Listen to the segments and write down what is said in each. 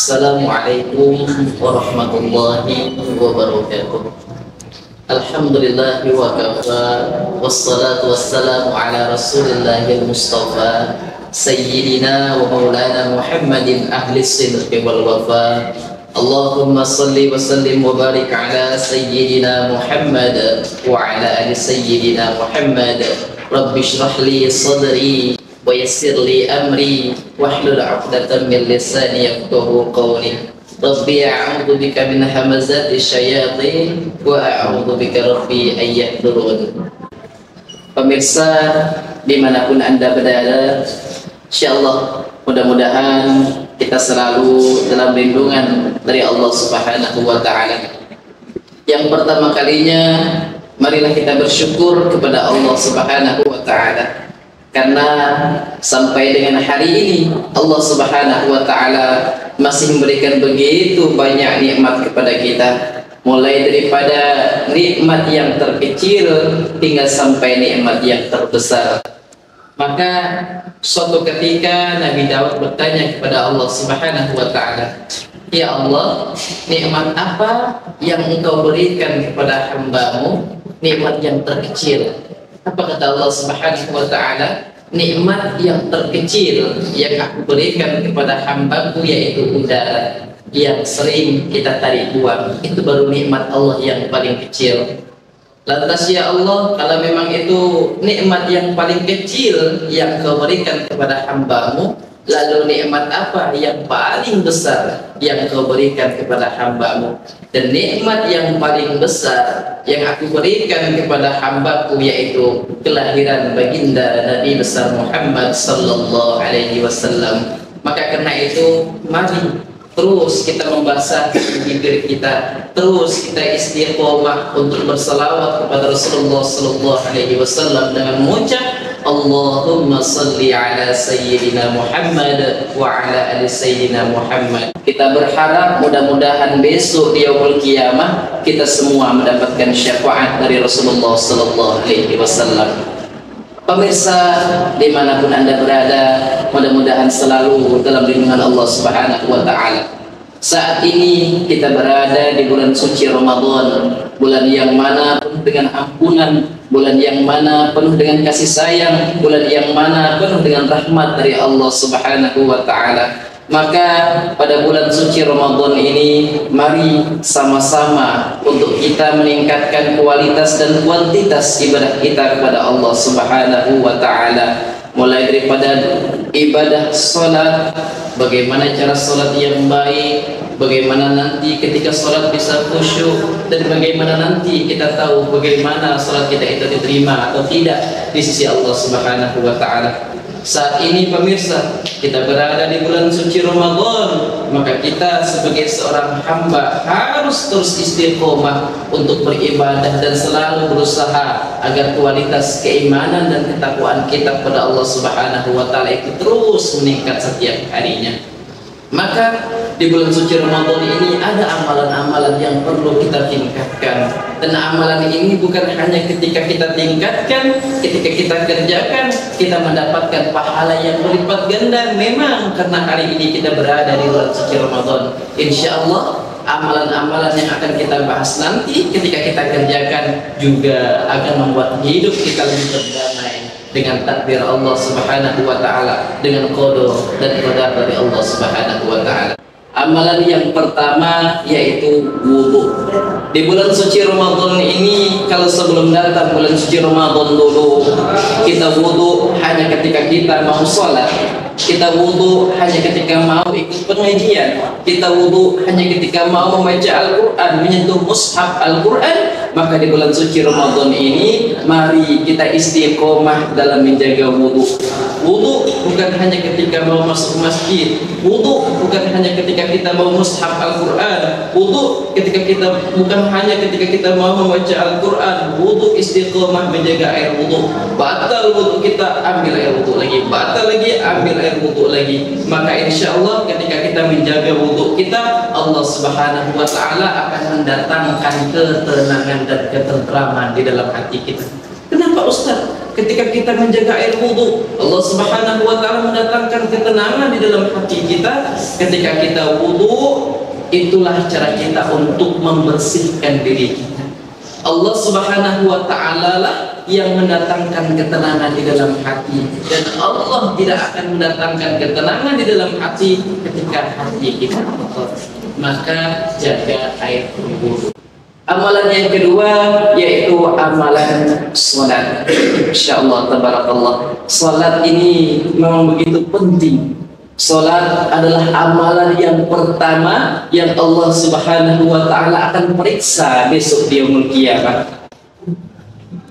Assalamualaikum warahmatullahi wabarakatuh. Alhamdulillah wa kafa, wassalatu wassalamu ala rasulillahil mustafa sayyidina wa maulana Muhammadin ahli sidqi wal wafa. Allahumma salli wa sallim wa barik ala sayyidina Muhammad wa ala ali sayyidina Muhammad. Rabbi shrah li sadri wa yassir li amri wahlul 'uqdatam min lisani yafqahu qawli. Rabbi a'udzu bika min hamazati syayatin wa a'udzu bika rabbi an yahdurun. Pemirsa dimanapun Anda berada, insyaallah mudah-mudahan kita selalu dalam lindungan dari Allah Subhanahu wa taala. Yang pertama kalinya, marilah kita bersyukur kepada Allah Subhanahu wa taala. Karena sampai dengan hari ini Allah Subhanahu wa taala masih memberikan begitu banyak nikmat kepada kita, mulai daripada nikmat yang terkecil hingga sampai nikmat yang terbesar. Maka suatu ketika Nabi Daud bertanya kepada Allah Subhanahu wa taala, "Ya Allah, nikmat apa yang Engkau berikan kepada hamba-Mu, nikmat yang terkecil?" Apa kata Allah Subhanahu wa taala? "Nikmat yang terkecil yang Aku berikan kepada hamba-Ku yaitu udara yang sering kita tarik buang. Itu baru nikmat Allah yang paling kecil." Lantas ya Allah, kalau memang itu nikmat yang paling kecil yang Kau berikan kepada hamba-Mu, lalu nikmat apa yang paling besar yang Kau berikan kepada hamba-Mu? Dan nikmat yang paling besar yang Aku berikan kepada hamba-Ku yaitu kelahiran baginda Nabi besar Muhammad sallallahu alaihi wasallam. Maka karena itu mari terus kita membasah bibir kita, terus kita istiqomah untuk berselawat kepada Rasulullah sallallahu alaihi wasallam dengan mengucap Allahumma salli ala sayyidina Muhammad wa ala ali sayyidina Muhammad. Kita berharap mudah-mudahan besok di yaumul qiyamah kita semua mendapatkan syafaat dari Rasulullah sallallahu alaihi wasallam. Pemirsa dimanapun Anda berada, mudah-mudahan selalu dalam lindungan Allah Subhanahu wa taala. Saat ini kita berada di bulan suci Ramadan, bulan yang mana penuh dengan ampunan, bulan yang mana penuh dengan kasih sayang, bulan yang mana penuh dengan rahmat dari Allah Subhanahu wa taala. Maka pada bulan suci Ramadan ini, mari sama-sama untuk kita meningkatkan kualitas dan kuantitas ibadah kita kepada Allah Subhanahu wa taala. Mulai daripada ibadah salat, bagaimana cara salat yang baik, bagaimana nanti ketika salat bisa khusyuk, dan bagaimana nanti kita tahu bagaimana salat kita itu diterima atau tidak di sisi Allah Subhanahu wa taala. Saat ini pemirsa, kita berada di bulan suci Ramadan, maka kita sebagai seorang hamba harus terus istiqomah untuk beribadah dan selalu berusaha agar kualitas keimanan dan ketakwaan kita kepada Allah Subhanahu wa taala itu terus meningkat setiap harinya. Maka di bulan suci Ramadan ini ada amalan-amalan yang perlu kita tingkatkan. Dan amalan ini bukan hanya ketika kita tingkatkan, ketika kita kerjakan, kita mendapatkan pahala yang berlipat ganda. Memang karena hari ini kita berada di bulan suci Ramadan, insya Allah amalan-amalan yang akan kita bahas nanti ketika kita kerjakan juga akan membuat hidup kita lebih berdamai dengan takdir Allah Subhanahu wa taala, dengan qada dan qadar dari Allah Subhanahu wa taala. Amalan yang pertama yaitu wudu. Di bulan suci Ramadan ini, kalau sebelum datang bulan suci Ramadan dulu, kita wudu hanya ketika kita mau sholat, kita wudu hanya ketika mau ikut pengajian, kita wudu hanya ketika mau membaca Al-Quran, menyentuh mushaf Al-Quran. Maka di bulan suci Ramadan ini, mari kita istiqomah dalam menjaga wudu. Wudu bukan hanya ketika mau masuk masjid, wudu bukan hanya ketika kita mau mushaf Al-Quran, wudu bukan hanya ketika kita mau membaca Al-Quran. Wudu istiqomah menjaga air wudu. Batal wudu kita, ambil air wudu lagi, batal lagi, ambil air wudu lagi. Maka insya Allah ketika kita menjaga wudu kita, Allah Subhanahu wa taala akan mendatangkan ketenangan dan ketentraman di dalam hati kita. Kenapa Ustaz? Ketika kita menjaga air wudhu, Allah Subhanahu wa Ta'ala mendatangkan ketenangan di dalam hati kita. Ketika kita wudhu, itulah cara kita untuk membersihkan diri kita. Allah Subhanahu wa Ta'ala lah yang mendatangkan ketenangan di dalam hati, dan Allah tidak akan mendatangkan ketenangan di dalam hati ketika hati kita kotor. Maka jaga air wudhu. Amalan yang kedua yaitu amalan sholat. Insyaallah tabarakallah. Sholat ini memang begitu penting. Sholat adalah amalan yang pertama yang Allah Subhanahu wa Ta'ala akan periksa besok di yaumul qiyamah.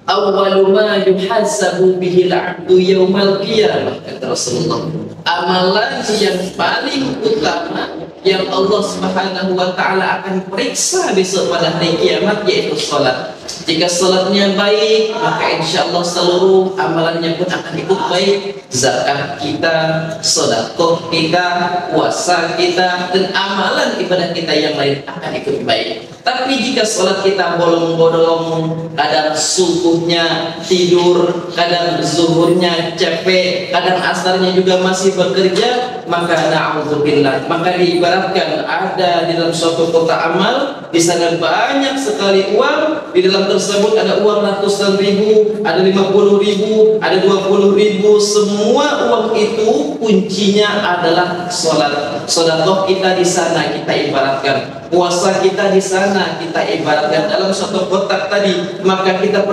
Awwalu ma yuhasabu bihil 'abdu yaumal qiyamah, kata Rasulullah. Amalan yang paling utama yang Allah Subhanahu wa Ta'ala akan periksa besok pada hari kiamat yaitu sholat. Jika sholatnya baik, maka insya Allah seluruh amalannya pun akan ikut baik. Zakat kita, sedekah kita, puasa kita, dan amalan ibadah kita yang lain akan ikut baik. Tapi jika sholat kita bolong-bolong, kadang subuhnya tidur, kadang zuhurnya capek, kadang asarnya juga masih bekerja, maka na'udzubillah, maka diibaratkan ada di dalam suatu kotak amal, di sana banyak sekali uang, di dalam tersebut ada uang ratusan ribu, ada 50.000, ada 20.000, semua uang itu kuncinya adalah sholat. Sedekah kita di sana kita ibaratkan, puasa kita di sana kita ibaratkan dalam suatu kotak tadi, maka kita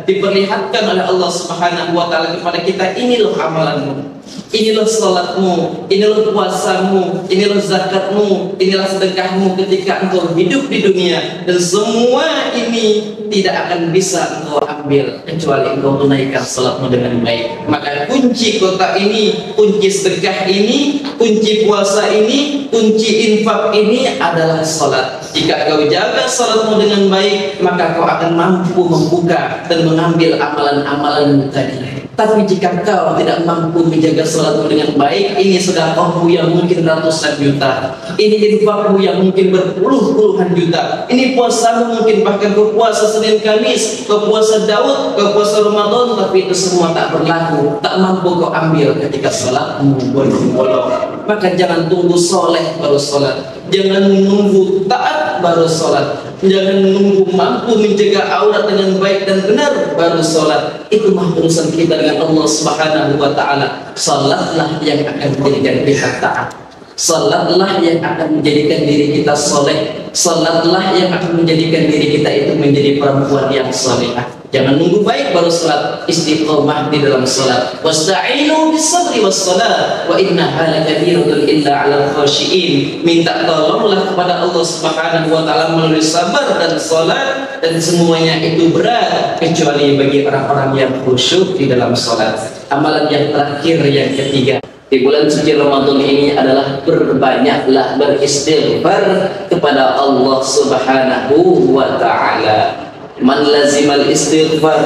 diperlihatkan oleh Allah Subhanahu wa Ta'ala kepada kita, inilah amalanmu, inilah salatmu, inilah puasamu, inilah zakatmu, inilah sedekahmu ketika engkau hidup di dunia, dan semua ini tidak akan bisa engkau ambil kecuali engkau tunaikan salatmu dengan baik. Maka kunci kotak ini, kunci sedekah ini, kunci puasa ini, kunci infak ini adalah salat. Jika kau jaga salatmu dengan baik, maka kau akan mampu membuka dan mengambil amalan-amalan tadi. Tapi jika kau tidak mampu menjaga salatmu dengan baik, ini sedekahmu yang mungkin ratusan juta, ini infakmu yang mungkin berpuluh-puluhan juta, ini puasamu mungkin bahkan kau puasa Senin Kamis, kau puasa Daud, kau puasa Ramadan, tapi itu semua tak berlaku, tak mampu kau ambil ketika salatmu bolong-bolong. Maka jangan tunggu soleh baru salat, jangan menunggu taat baru salat, jangan menunggu mampu menjaga aurat dengan baik dan benar baru salat. Itu mah urusan kita dengan Allah Subhanahu wa Ta'ala. Salatlah yang akan menjadikan kita taat, salatlah yang akan menjadikan diri kita soleh, salatlah yang akan menjadikan diri kita itu menjadi perempuan yang solehah. Jangan nunggu baik baru salat, istiqomah di dalam salat. Wasta'inu bis-sabri was-salat wa innaha lakabiratun illa 'alal khashiin. Minta tolonglah kepada Allah Subhanahu wa Ta'ala melalui sabar dan salat, dan semuanya itu berat kecuali bagi orang-orang yang khusyuk di dalam salat. Amalan yang terakhir yang ketiga di bulan suci Ramadan ini adalah berbanyaklah beristighfar kepada Allah Subhanahu wa Ta'ala. Man lazimal istighfar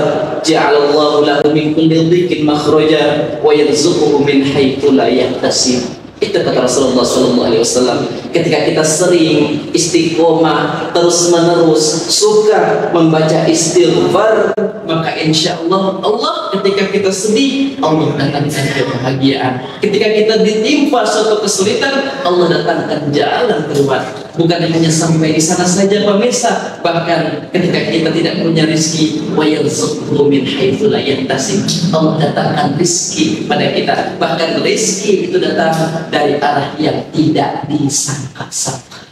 ja'alallahu lahu min kulli dhiqin makhraja wa yarzuquhu min haitsu la yahtasib. Itu kata Rasulullah SAW. Ketika kita sering istiqomah, terus menerus suka membaca istighfar, maka insya Allah ketika kita sedih, Allah datangkan kebahagiaan. Ketika kita ditimpa suatu kesulitan, Allah datangkan jalan keluar. Bukan hanya sampai di sana saja pemirsa, bahkan ketika kita tidak punya rezeki, wa yarzuqhu min haitsu la yahtasib, Allah datangkan rezeki pada kita. Bahkan rezeki itu datang dari arah yang tidak disangka-sangka.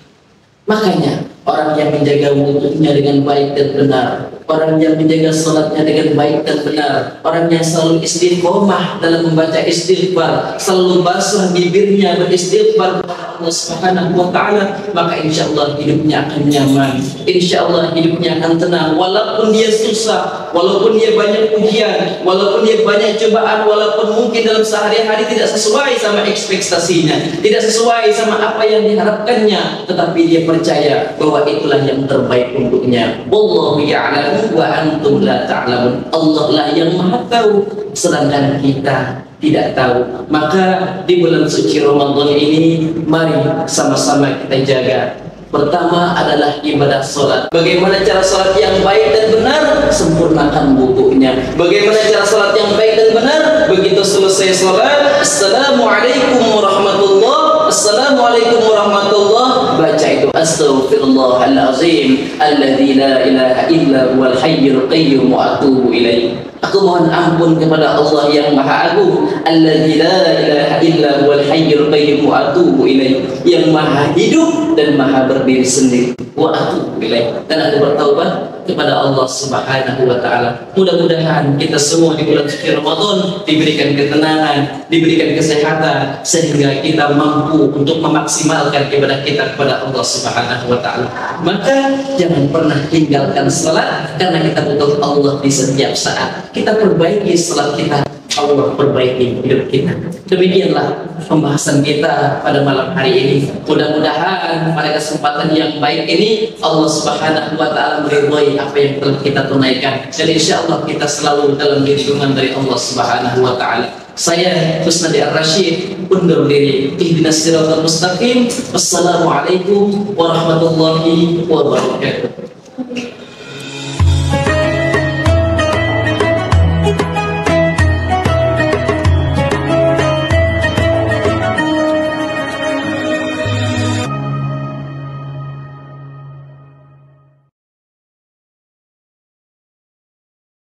Makanya orang yang menjaga wudhunya dengan baik dan benar, orang yang menjaga salatnya dengan baik dan benar, orang yang selalu istiqomah dalam membaca istighfar, selalu basuh bibirnya beristighfar kepada Allah Subhanahu wa Ta'ala, maka insya Allah hidupnya akan nyaman, insya Allah hidupnya akan tenang. Walaupun dia susah, walaupun dia banyak ujian, walaupun dia banyak cobaan, walaupun mungkin dalam sehari-hari tidak sesuai sama ekspektasinya, tidak sesuai sama apa yang diharapkannya, tetapi dia percaya bahwa itulah yang terbaik untuknya. Wallahu ya'lamu wa antum la ta'lamun. Allah lah yang maha tahu, sedangkan kita tidak tahu. Maka di bulan suci Ramadan ini, mari sama-sama kita jaga Pertama adalah ibadah sholat. Bagaimana cara sholat yang baik dan benar? Sempurnakan wudunya. Bagaimana cara sholat yang baik dan benar? Begitu selesai sholat, Assalamualaikum warahmatullah, Assalamualaikum warahmatullah, baca itu Astaghfirullahalazim alladzi la ilaha illa huwal hayyul qayyum wa atubu ilaih. Aku mohon ampun kepada Allah yang Maha Agung, alladzi la ilaha illa huwal hayyul qayyum wa atubu ilaih, yang Maha hidup dan Maha berdiri sendiri, wa atubu ilaih, dan aku bertaubat kepada Allah Subhanahu wa taala. Mudah-mudahan kita semua di bulan suci Ramadan diberikan ketenangan, diberikan kesehatan, sehingga kita mampu untuk memaksimalkan ibadah kita kepada Allah Subhanahu wa taala. Maka jangan pernah tinggalkan salat, karena kita butuh Allah di setiap saat. Kita perbaiki salat kita, Allah perbaiki hidup kita. Demikianlah pembahasan kita pada malam hari ini. Mudah-mudahan pada kesempatan yang baik ini Allah Subhanahu wa taala meridhai apa yang telah kita tunaikan, dan insyaallah kita selalu dalam lindungan dari Allah Subhanahu wa taala. Saya Husnadi Ar-Rasyid undur diri. Ihdinas siratal mustaqim. Wassalamualaikum warahmatullahi wabarakatuh.